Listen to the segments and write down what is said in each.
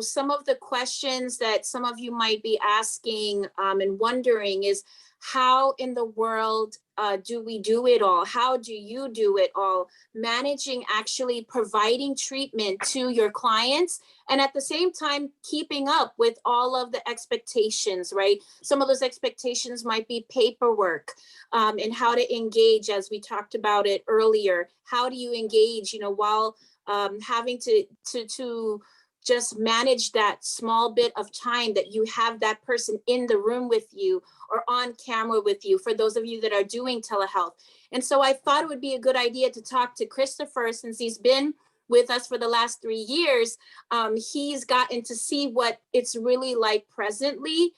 some of the questions that some of you might be asking and wondering is, how in the world do we do it all? How do you do it all? Managing, actually providing treatment to your clients, and at the same time, keeping up with all of the expectations, right? Some of those expectations might be paperwork, and how to engage, as we talked about it earlier. How do you engage, while having to just manage that small bit of time that you have that person in the room with you or on camera with you, for those of you that are doing telehealth. And so I thought it would be a good idea to talk to Christopher, since he's been with us for the last 3 years. He's gotten to see what it's really like presently.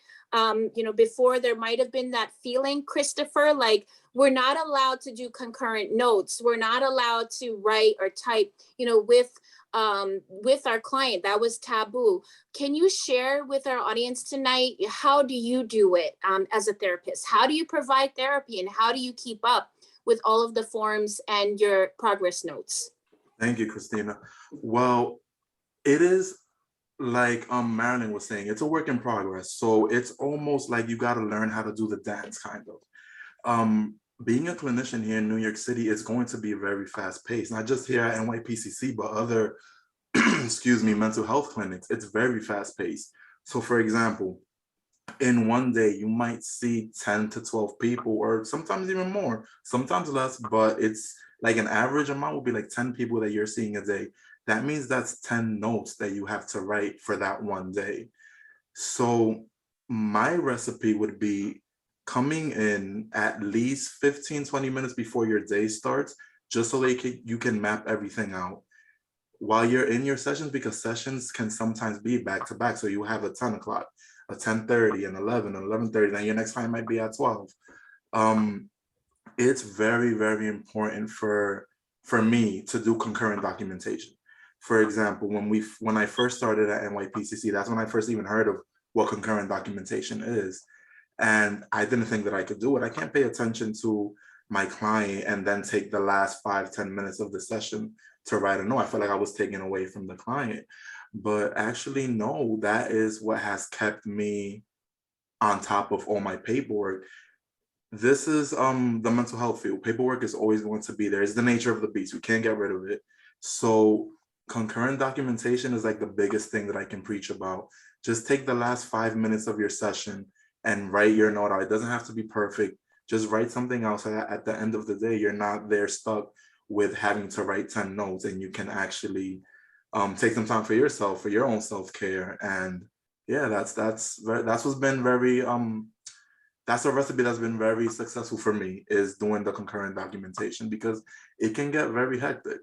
Before, there might have been that feeling, Christopher, like we're not allowed to do concurrent notes. We're not allowed to write or type, with our client. That was taboo. Can you share with our audience tonight, how do you do it as a therapist? How do you provide therapy, and how do you keep up with all of the forms and your progress notes? Thank you, Christina. Well, it is like Marilyn was saying, it's a work in progress. So it's almost like you got to learn how to do the dance, kind of. Being a clinician here in New York City is going to be very fast paced, not just here at NYPCC, but other, excuse me, mental health clinics. It's very fast paced. So for example, in one day, you might see 10 to 12 people, or sometimes even more, sometimes less, but it's like an average amount would be like 10 people that you're seeing a day. That means that's 10 notes that you have to write for that one day. So my recipe would be coming in at least 15-20 minutes before your day starts, just so that you can map everything out while you're in your sessions, because sessions can sometimes be back to back. So you have a 10 o'clock, a 10:30, an 11, an 11:30, then your next client might be at 12. It's very, very important for me to do concurrent documentation. For example, when I first started at NYPCC, that's when I first even heard of what concurrent documentation is. And I didn't think that I could do it. I can't pay attention to my client and then take the last 5-10 minutes of the session to write a note. I felt like I was taking away from the client. But actually, no, that is what has kept me on top of all my paperwork. This is the mental health field. Paperwork is always going to be there. It's the nature of the beast. We can't get rid of it. So concurrent documentation is like the biggest thing that I can preach about. Just take the last 5 minutes of your session and write your note out. It doesn't have to be perfect. Just write something else so that at the end of the day, you're not there stuck with having to write 10 notes, and you can actually take some time for yourself, for your own self-care. And yeah, that's what's been very that's a recipe that's been very successful for me, is doing the concurrent documentation, because it can get very hectic.